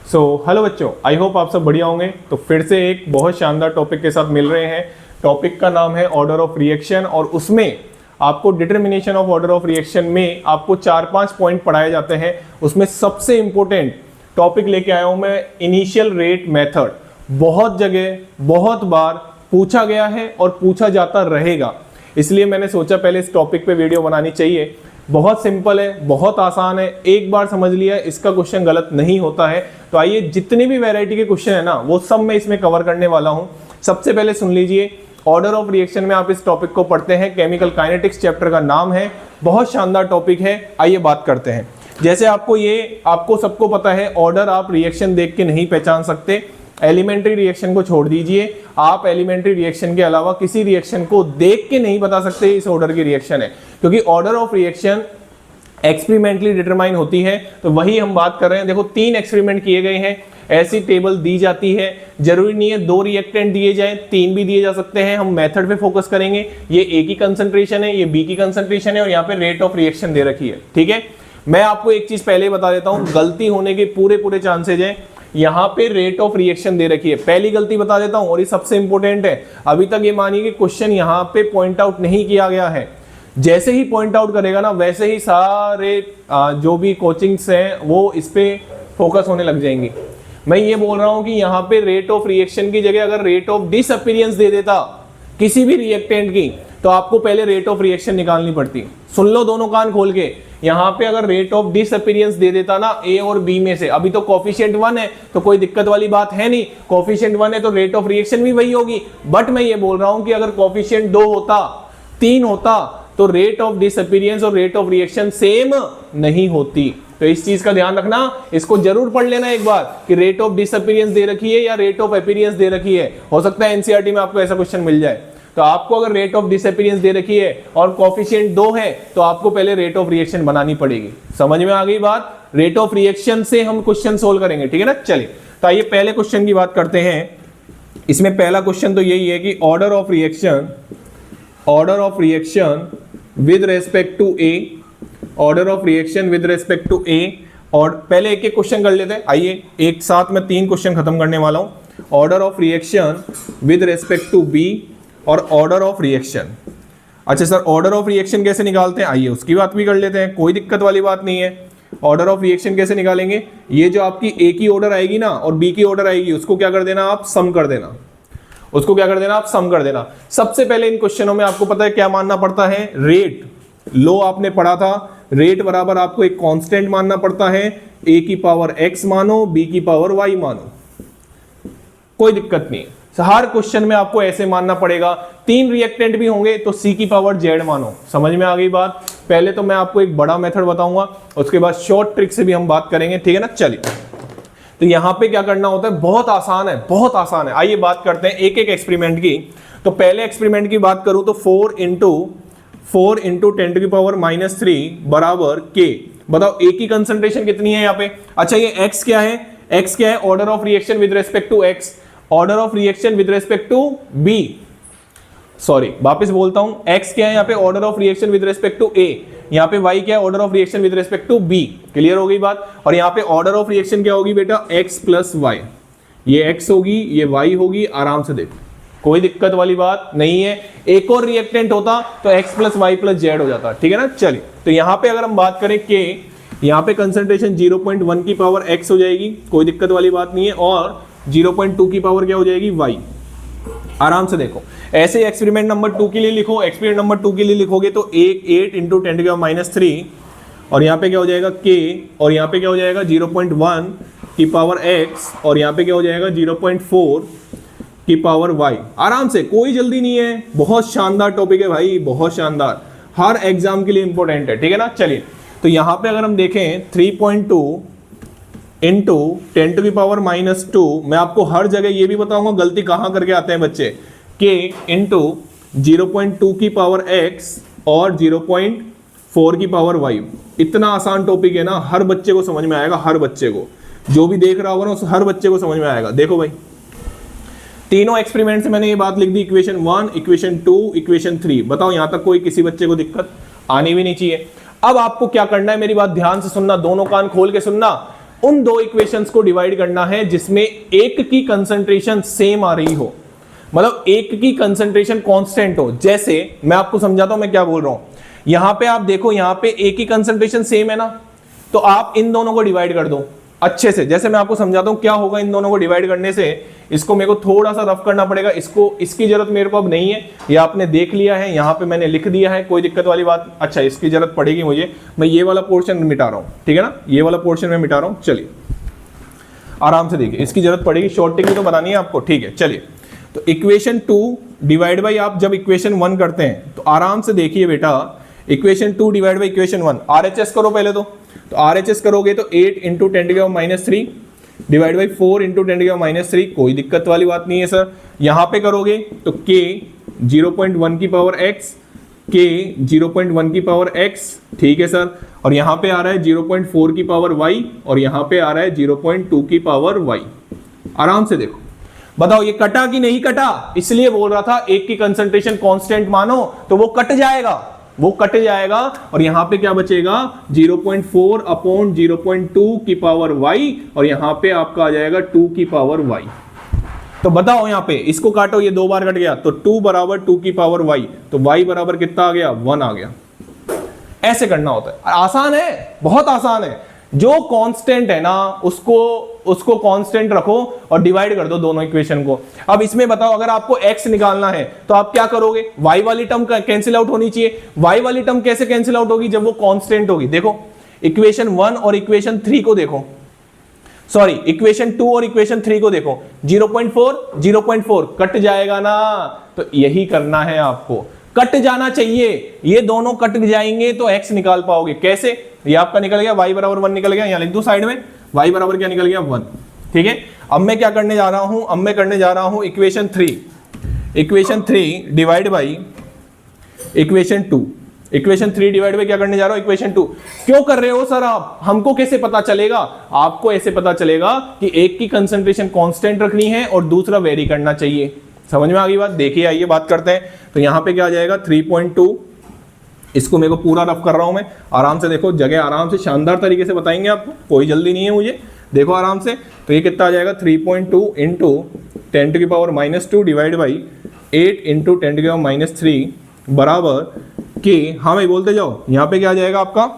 Hello बच्चों, I hope आप सब बढ़िया होंगे। तो फिर से एक बहुत शानदार टॉपिक के साथ मिल रहे हैं। टॉपिक का नाम है ऑर्डर ऑफ रिएक्शन और उसमें आपको determination of order of reaction में आपको 4-5 पॉइंट पढ़ाए जाते हैं। उसमें सबसे इंपॉर्टेंट टॉपिक लेके आया हूं मैं, इनिशियल रेट मेथड। बहुत जगह बहुत बार पूछा गया है और पूछा जाता रहेगा, इसलिए मैंने सोचा पहले इस टॉपिक पे वीडियो बनानी चाहिए। बहुत सिंपल है, बहुत आसान है, एक बार समझ लिया इसका क्वेश्चन गलत नहीं होता है। तो आइए, जितने भी वैरायटी के क्वेश्चन है ना वो सब मैं इसमें कवर करने वाला हूं। सबसे पहले सुन लीजिए, ऑर्डर ऑफ रिएक्शन में आप इस टॉपिक को पढ़ते हैं, केमिकल काइनेटिक्स चैप्टर का नाम है। बहुत शानदार टॉपिक है, आइए बात करते हैं। जैसे आपको सबको पता है, ऑर्डर आप रिएक्शन देख के नहीं पहचान सकते। एलिमेंट्री रिएक्शन को छोड़ दीजिए, आप एलिमेंट्री रिएक्शन के अलावा किसी रिएक्शन को देख के नहीं बता सकते इस ऑर्डर की रिएक्शन है, क्योंकि order of reaction experimentally determine होती है। तो वही हम बात कर रहे हैं। देखो, 3 एक्सपेरिमेंट किए गए हैं, ऐसी टेबल दी जाती है। जरूरी नहीं है 2 रिएक्टेंट दिए जाएं, 3 भी दिए जा सकते हैं। हम मेथड पे फोकस करेंगे। ये ए की कंसंट्रेशन है, ये बी की कंसंट्रेशन है और यहाँ पे रेट ऑफ रिएक्शन दे रखी है। ठीक है, मैं आपको एक चीज पहले बता देता हूँ, गलती होने के पूरे चांसेज है। यहाँ पे रेट ऑफ रिएक्शन दे रखी है, पहली गलती बता देता हूं और ये सबसे इंपॉर्टेंट है। अभी तक ये मानिए कि क्वेश्चन यहाँ पे पॉइंट आउट नहीं किया गया है। जैसे ही पॉइंट आउट करेगा ना, वैसे ही सारे जो भी कोचिंग्स हैं वो इस पे फोकस होने लग जाएंगी। मैं ये बोल रहा हूं कि यहाँ पे रेट ऑफ रिएक्शन की जगह अगर रेट ऑफ डिसअपीयरेंस दे देता किसी भी रिएक्टेंट की, तो आपको पहले रेट ऑफ रिएक्शन निकालनी पड़ती। सुन लो दोनों कान खोल के, यहाँ पे अगर रेट ऑफ डिसअपीयरेंस दे देता ना ए और बी में से, अभी तो कोफिशिएंट 1 है तो कोई दिक्कत वाली बात है नहीं, कोफिशिएंट 1 है तो रेट ऑफ रिएक्शन भी वही होगी। बट मैं ये बोल रहा हूं कि अगर कोफिशिएंट 2 होता, 3 होता, तो रेट ऑफ डिसअपीयरेंस और रेट ऑफ रिएक्शन सेम नहीं होती। तो इस चीज का ध्यान रखना, इसको जरूर पढ़ लेना एक बार कि रेट ऑफ डिसअपीयरेंस दे रखी है या रेट ऑफ अपीयरेंस दे रखी है। हो सकता है एनसीईआरटी में आपको ऐसा क्वेश्चन मिल जाए। तो आपको अगर रेट ऑफ डिसअपीयरेंस दे रखी है और कोफिशिएंट 2 है, तो आपको पहले रेट ऑफ रिएक्शन बनानी पड़ेगी। समझ में आ गई बात? रेट ऑफ रिएक्शन से हम क्वेश्चन सोल्व करेंगे, ठीक है ना। चलिए, तो आइए पहले क्वेश्चन की बात करते हैं। इसमें पहला क्वेश्चन तो यही है कि order of reaction with respect to A, order of reaction with respect to A. और पहले एक एक क्वेश्चन कर लेते हैं। आइए, एक साथ में 3 क्वेश्चन खत्म करने वाला हूं। Order of reaction with respect to B और ऑर्डर ऑफ रिएक्शन। अच्छा सर, ऑर्डर ऑफ रिएक्शन कैसे निकालते हैं? आइए उसकी बात भी कर लेते हैं, कोई दिक्कत वाली बात नहीं है। ऑर्डर ऑफ रिएक्शन कैसे निकालेंगे? ये जो आपकी ए की ऑर्डर आएगी ना और बी की ऑर्डर आएगी, उसको क्या कर देना आप? सम कर देना। उसको क्या कर देना आप? सम कर देना। सबसे पहले इन क्वेश्चनों में आपको पता है क्या मानना पड़ता है? रेट। लो आपने पढ़ा था, रेट बराबर आपको एक कांस्टेंट मानना पड़ता है। ए की पावर x मानो, बी की पावर y मानो, कोई दिक्कत नहीं है। हर क्वेश्चन में आपको ऐसे मानना पड़ेगा। 3 रिएक्टेंट भी होंगे तो c की पावर z मानो। समझ में आ गई बात? पहले तो मैं आपको एक बड़ा मेथड बताऊंगा, उसके बाद शॉर्ट ट्रिक से भी हम बात करेंगे, ठीक है ना। चलिए, तो यहां पे क्या करना होता है? बहुत आसान है, बहुत आसान है। आइए बात करते हैं एक एक एक्सपेरिमेंट की। तो पहले एक्सपेरिमेंट की बात करूं तो 4 इंटू 10 टू की पावर -3 बराबर k। बताओ a की कंसंट्रेशन कितनी है यहाँ पे? अच्छा, ये x क्या है? x क्या है? Order of reaction with respect to x, order of reaction with respect to b। Sorry, वापस बोलता हूं, x क्या है यहाँ पे? Order of reaction with respect to a। यहाँ पे y क्या है? Order of reaction with respect to b। Clear हो गई बात? और यहाँ पे ऑर्डर ऑफ रिएक्शन क्या होगी बेटा? x plus y। ये x होगी, ये y होगी। आराम से देखो, कोई दिक्कत वाली बात नहीं है। एक और रिएक्टेंट होता तो x plus Y plus Z हो जाता, ठीक है ना। चलिए, तो यहाँ पे अगर हम बात करें कि यहाँ पे कंसंट्रेशन 0.1 की पावर x हो जाएगी, कोई दिक्कत वाली बात नहीं है। और 0.2 की पावर क्या हो जाएगी? y। आराम से देखो, ऐसे एक्सपेरिमेंट नंबर 2 के लिए लिखो। एक्सपेरिमेंट नंबर 2 के लिए लिखोगे तो 8 इंटू 10 की पावर -3 और यहाँ पे क्या हो जाएगा? k। और यहाँ पे क्या हो जाएगा? 0.1 की पावर x और यहाँ पे क्या हो जाएगा? 0.4 की पावर y। आराम से, कोई जल्दी नहीं है। बहुत शानदार टॉपिक है भाई, बहुत शानदार, हर एग्जाम के लिए इंपॉर्टेंट है, ठीक है ना। चलिए, तो यहाँ पे अगर हम देखें 3.2 इंटू 10 टू की पावर -2, मैं आपको हर जगह ये भी बताऊंगा गलती कहाँ करके आते हैं बच्चे, k इंटू 0.2 की पावर x और 0.4 की पावर y। इतना आसान टॉपिक है ना, हर बच्चे को समझ में आएगा। हर बच्चे को, जो भी देख रहा होगा ना, उस हर बच्चे को समझ में आएगा। देखो भाई, तीनों एक्सपेरिमेंट से मैंने ये बात लिख दी, इक्वेशन 1, इक्वेशन 2, इक्वेशन 3। बताओ यहां तक कोई किसी बच्चे को दिक्कत आनी भी नहीं चाहिए। अब आपको क्या करना है, मेरी बात ध्यान से सुनना, दोनों कान खोल के सुनना। उन दो इक्वेशंस को डिवाइड करना है जिसमें एक की कंसंट्रेशन सेम आ रही हो, मतलब एक की कंसंट्रेशन कांस्टेंट हो। जैसे मैं आपको समझाता हूं मैं क्या बोल रहा हूं। यहां पे आप देखो, यहां पे एक ही कंसंट्रेशन सेम है ना, तो आप इन दोनों को डिवाइड कर दो अच्छे से। जैसे मैं आपको समझाता हूं क्या होगा इन दोनों को डिवाइड करने से। इसको मेरे को थोड़ा सा रफ करना पड़ेगा, इसको इसकी जरूरत मेरे को अब नहीं है, ये आपने देख लिया है, यहां पे मैंने लिख दिया है, कोई दिक्कत वाली बात। अच्छा, इसकी जरूरत पड़ेगी मुझे, मैं ये वाला पोर्शन मिटा रहा हूं, ठीक है ना, ये वाला पोर्शन मैं मिटा रहा हूं। चलिए आराम से देखिए, इसकी जरूरत पड़ेगी, शॉर्टिंग भी तो बनानी है आपको, ठीक है। चलिए, तो इक्वेशन 2 डिवाइड बाई, आप जब इक्वेशन 1 करते हैं तो आराम से देखिए बेटा, equation 2 divide by equation 1, RHS करो पहले तो आरएचएस करोगे तो 8 इंटू 10⁻³ डिवाइड बाई 4 इंटू 10⁻³, कोई दिक्कत वाली बात नहीं है सर। यहां पे करोगे तो k 0.1 की पावर x, k 0.1 की पावर x, ठीक है सर। और यहां पे आ रहा है 0.4 की पावर y, और यहां पे आ रहा है 0.2 की पावर y। आराम से देखो, बताओ ये कटा कि नहीं कटा? इसलिए बोल रहा था एक की कंसंट्रेशन कांस्टेंट मानो तो वो कट जाएगा, वो कट जाएगा। और यहां पे क्या बचेगा, 0.4 अपॉन 0.2 की पावर y, और यहां पे आपका आ जाएगा 2 की पावर y। तो बताओ यहां पे इसको काटो, ये 2 बार कट गया, तो 2 बराबर 2 की पावर y, तो y बराबर कितना आ गया, 1 आ गया। ऐसे करना होता है, आसान है, बहुत आसान है। जो कांस्टेंट है ना उसको कांस्टेंट रखो और डिवाइड कर दो दोनों इक्वेशन को। अब इसमें बताओ, अगर आपको x निकालना है तो आप क्या करोगे, y वाली टर्म कैंसिल आउट होनी चाहिए। y वाली टर्म कैसे कैंसिल आउट होगी, जब वो कांस्टेंट होगी। देखो इक्वेशन 1 और इक्वेशन 3 को देखो, सॉरी इक्वेशन 2 और इक्वेशन 3 को देखो, 0.4 कट जाएगा ना, तो यही करना है आपको, कट जाना चाहिए। ये दोनों कट जाएंगे तो x निकाल पाओगे। कैसे, ये आपका निकल गया y बराबर 1 निकल गया, यहां लिख दो साइड में, y बराबर क्या निकल गया, 1, ठीक है। अब मैं क्या करने जा रहा हूं, अब मैं करने जा रहा हूं equation 3 divide by equation 2। Equation 3 divide by क्या करने जा रहा हूं, इक्वेशन 2। क्यों कर रहे हो सर आप, हमको कैसे पता चलेगा? आपको ऐसे पता चलेगा कि एक की कंसंट्रेशन कांस्टेंट रखनी है और दूसरा वेरी करना चाहिए। समझ में आ गई बात? देखिए आइए बात करते हैं। तो यहां पे क्या आ जाएगा, 3.2, इसको मेरे को पूरा रफ कर रहा हूं मैं, आराम से देखो, जगह आराम से शानदार तरीके से बताएंगे आपको, कोई जल्दी नहीं है मुझे, देखो आराम से। तो ये कितना आ जाएगा, 3.2 इंटू 10⁻² डिवाइड बाई 8 इंटू 10⁻³ बराबर के, हाँ भाई बोलते जाओ। यहाँ पे क्या आ जाएगा आपका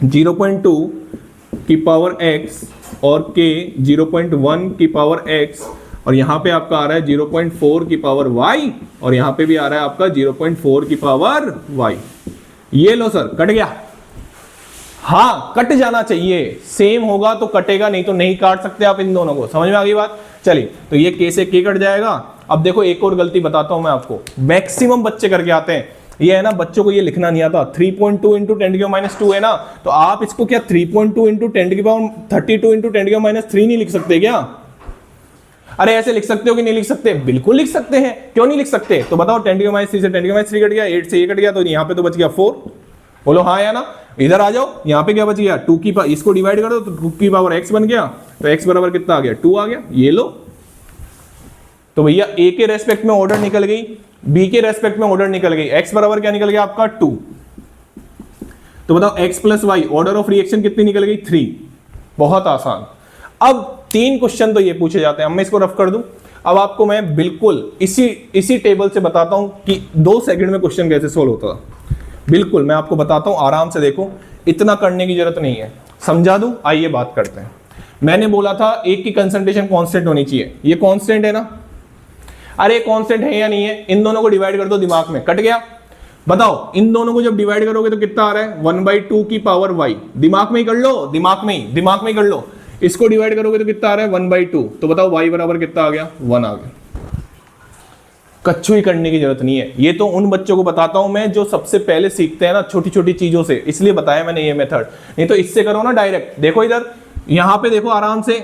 0.2 की पावर x और k 0.1 की पावर x, और यहां पे आपका आ रहा है 0.4 की पावर y, और यहां पे भी आ रहा है आपका 0.4 की पावर y। ये लो सर, कट गया। हाँ कट जाना चाहिए, सेम होगा तो कटेगा, नहीं तो नहीं काट सकते आप इन दोनों को। समझ में आ गई बात? चलिए, तो ये k से k कट जाएगा। अब देखो एक और गलती बताता हूं मैं आपको, मैक्सिमम बच्चे करके आते हैं, ये है ना, बच्चों को ये लिखना नहीं आता। 3.2 इंटू 10⁻² है ना, तो आप इसको क्या 3.2 इंटू 10⁻32 इंटू 10⁻³ नहीं लिख सकते क्या? अरे ऐसे लिख सकते हो कि नहीं लिख सकते? बिल्कुल लिख सकते हैं, क्यों नहीं लिख सकते? तो बताओ 10⁻³ से 10⁻³ कट गया, 8 से ये कट गया, तो यहाँ पे तो बच गया 4। बोलो हाँ या ना। इधर आ जाओ, यहाँ पे क्या बच गया, 2 की पावर, इसको डिवाइड कर दो तो 2 की पावर x बन गया, तो x बराबर कितना आ गया, 2 आ गया। ये लो, तो भैया a के रेस्पेक्ट में ऑर्डर निकल गई, b के रेस्पेक्ट में ऑर्डर निकल गई, x बराबर क्या निकल गया आपका 2। तो बताओ x plus Y, order of reaction कितनी निकल गई, 3। बहुत आसान। अब 3 क्वेश्चन तो ये पूछे जाते हैं, अब मैं इसको रफ कर दूं। अब आपको मैं बिल्कुल इसी टेबल से बताता हूं कि 2 सेकंड में क्वेश्चन कैसे सोल्व होता है। बिल्कुल मैं आपको बताता हूं, आराम से देखो, इतना करने की जरूरत नहीं है, समझा दूं। आइए बात करते हैं। मैंने बोला था एक की कंसंट्रेशन कांस्टेंट होनी चाहिए, ये कांस्टेंट है ना? अरे कांस्टेंट है या नहीं है? इन दोनों को डिवाइड कर दो, दिमाग में कट गया। बताओ इन दोनों को जब डिवाइड करोगे तो कितना आ रहा है, 1/2 की पावर y। दिमाग में ही कर लो, दिमाग में ही कर लो। इसको डिवाइड करोगे तो कितना आ रहा है, 1/2। तो बताओ y बराबर कितना आ गया, 1 आ गया। कच्छु ही करने की जरूरत नहीं है। ये तो उन बच्चों को बताता हूं मैं जो सबसे पहले सीखते हैं ना छोटी छोटी चीजों से, इसलिए बताया मैंने ये मेथड। नहीं तो इससे करो ना डायरेक्ट। देखो इधर, यहां पे देखो आराम से।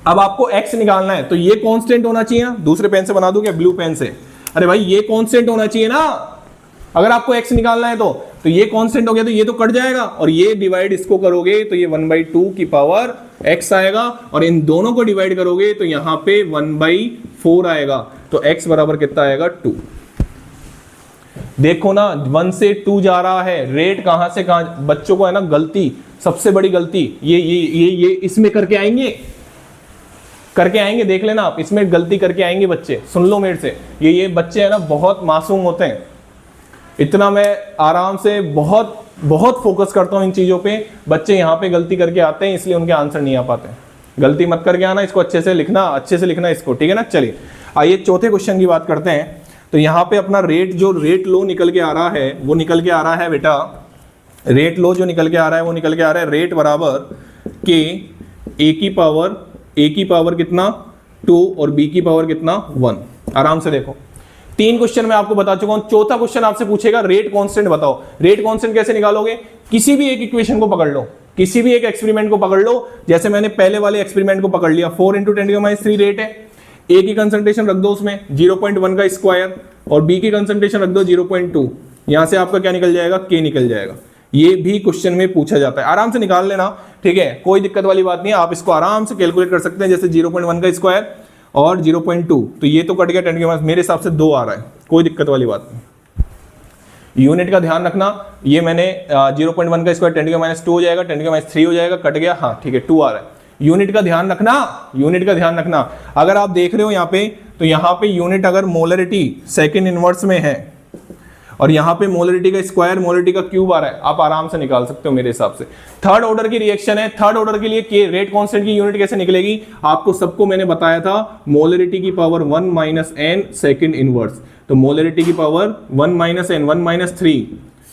अब आपको x निकालना है तो ये कांस्टेंट होना चाहिए ना। दूसरे पेन से बना दूं क्या, ब्लू पेन से? अरे भाई ये कांस्टेंट होना चाहिए ना, अगर आपको x निकालना है तो ये कांस्टेंट हो गया, तो ये तो कट जाएगा, और ये डिवाइड इसको करोगे तो ये 1/2 की पावर x आएगा, और इन दोनों को डिवाइड करोगे तो यहां पे 1/4 आएगा, तो x बराबर कितना आएगा, 2। देखो ना 1 से 2 जा रहा है, रेट कहां से कहां, बच्चों को है ना गलती, सबसे बड़ी गलती ये इसमें करके आएंगे, देख लेना आप, इसमें गलती करके आएंगे बच्चे, सुन लो मेरे से, ये बच्चे है ना बहुत मासूम होते हैं, इतना मैं आराम से बहुत बहुत फोकस करता हूं इन चीजों पे, बच्चे यहाँ पे गलती करके आते हैं, इसलिए उनके आंसर नहीं आ पाते। गलती मत करके आना, इसको अच्छे से लिखना इसको, ठीक है ना। चलिए आइए चौथे क्वेश्चन की बात करते हैं। तो यहाँ पे अपना रेट लो निकल के आ रहा है, वो निकल के आ रहा है बेटा, रेट लो जो निकल के आ रहा है वो निकल के आ रहा है रेट बराबर के ए की पावर कितना 2 और बी की पावर कितना 1। आराम से देखो, 3 क्वेश्चन मैं आपको बता चुका हूं, चौथा क्वेश्चन आपसे पूछेगा रेट कांस्टेंट बताओ। रेट कांस्टेंट कैसे निकालोगे, किसी भी एक इक्वेशन को पकड़ लो, किसी भी एक एक्सपेरिमेंट को पकड़ लो, जैसे मैंने पहले वाले एक्सपेरिमेंट को पकड़ लिया, 4 × 10⁻³ रेट है, ए की कंसंट्रेशन रख दो उसमें 0.1 का स्क्वायर और बी की कंसंट्रेशन रख दो 0.2, यहां से आपका क्या निकल जाएगा, के निकल जाएगा। ये भी क्वेश्चन में पूछा जाता है, आराम से निकाल लेना, ठीक है, कोई दिक्कत वाली बात नहीं है, आप इसको आराम से कैलकुलेट कर सकते हैं, जैसे 0.1 का स्क्वायर और 0.2, तो ये तो कट गया 10⁻, मेरे हिसाब से 2 आ रहा है, कोई दिक्कत वाली बात नहीं। यूनिट का ध्यान रखना, ये मैंने 0.1 का स्क्वायर 10⁻² हो जाएगा, 10⁻³ हो जाएगा, कट गया, हाँ ठीक है 2 आ रहा है। यूनिट का ध्यान रखना, अगर आप देख रहे हो यहाँ पे, तो यहाँ पे यूनिट अगर मोलरिटी सेकंड इनवर्स में है और यहाँ पे मोलरिटी का स्क्वायर मोलरिटी का क्यूब आ रहा है, आप आराम से निकाल सकते हो मेरे हिसाब से। थर्ड ऑर्डर की रिएक्शन है, थर्ड ऑर्डर के लिए के रेट कांस्टेंट की यूनिट कैसे निकलेगी, आपको सबको मैंने बताया था, मोलरिटी की पावर 1 - n सेकंड इनवर्स, तो मोलरिटी की पावर 1 - n 1 - 3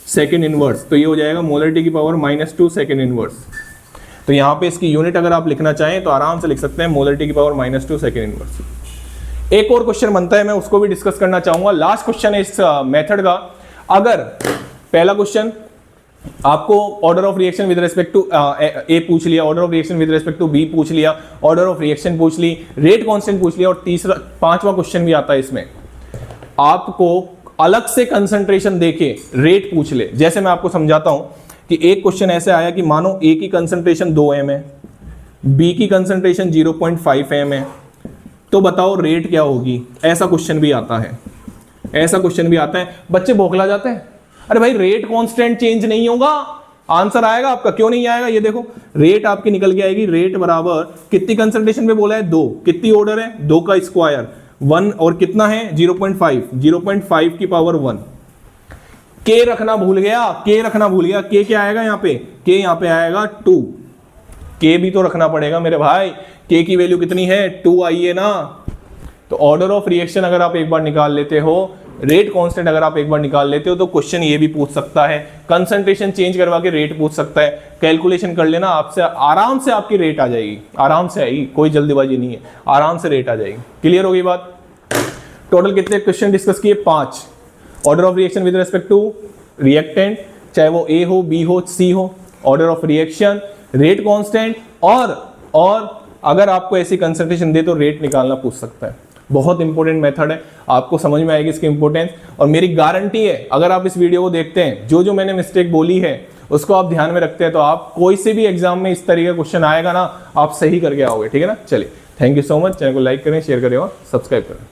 सेकंड इनवर्स, तो ये हो जाएगा मोलरिटी की पावर -2 सेकंड इनवर्स। तो यहाँ पे इसकी यूनिट अगर आप लिखना चाहें तो आराम से लिख सकते हैं, मोलरिटी की पावर -2 सेकंड इनवर्स। एक और क्वेश्चन बनता है, मैं उसको भी डिस्कस करना चाहूंगा, लास्ट क्वेश्चन है इस मेथड का। अगर पहला क्वेश्चन आपको order of reaction with respect to A पूछ लिया, order of reaction with respect to B पूछ लिया, ऑर्डर ऑफ रिएक्शन पूछ ली, रेट कांस्टेंट पूछ लिया, और पांचवा क्वेश्चन भी आता है इसमें, आपको अलग से कंसंट्रेशन देके रेट पूछ ले। जैसे मैं आपको समझाता हूं कि एक क्वेश्चन ऐसे आया कि मानो ए की कंसंट्रेशन 2 m है, बी की कंसंट्रेशन 0.5 m है, तो बताओ रेट क्या होगी। ऐसा क्वेश्चन भी आता है, बच्चे बौखला जाते हैं, अरे भाई रेट कांस्टेंट चेंज नहीं होगा, आंसर आएगा आपका, क्यों नहीं आएगा, ये देखो रेट आपकी निकल के आएगी, रेट बराबर कितनी कंसंट्रेशन पे बोला है 2, कितनी ऑर्डर है 2 का स्क्वायर 1 और कितना है 0.5 की पावर 1। के रखना भूल गया, के क्या आएगा यहाँ पे, के यहाँ पे आएगा 2, के भी तो रखना पड़ेगा मेरे भाई, के की वैल्यू कितनी है 2 आई है ना। तो ऑर्डर ऑफ रिएक्शन अगर आप एक बार निकाल लेते हो, रेट कांस्टेंट अगर आप एक बार निकाल लेते हो, तो क्वेश्चन ये भी पूछ सकता है, कंसंट्रेशन चेंज करवा के रेट पूछ सकता है, कैलकुलेशन कर लेना, आपसे आराम से आपकी रेट आ जाएगी, आराम से आएगी, कोई जल्दीबाजी नहीं है, आराम से रेट आ जाएगी। क्लियर होगी बात। टोटल कितने क्वेश्चन डिस्कस किए, 5। Order of reaction with respect to reactant, चाहे वो ए हो, बी हो, सी हो, order of reaction, rate constant, और अगर आपको ऐसी कंसंट्रेशन दे तो रेट निकालना पूछ सकता है। बहुत इंपॉर्टेंट मेथड है, आपको समझ में आएगी इसकी इंपॉर्टेंस, और मेरी गारंटी है अगर आप इस वीडियो को देखते हैं, जो मैंने मिस्टेक बोली है उसको आप ध्यान में रखते हैं, तो आप कोई से भी एग्जाम में इस तरीके का क्वेश्चन आएगा ना, आप सही करके आओगे, ठीक है ना। चलिए, thank you so much, channel को लाइक करें, शेयर करें और सब्सक्राइब करें।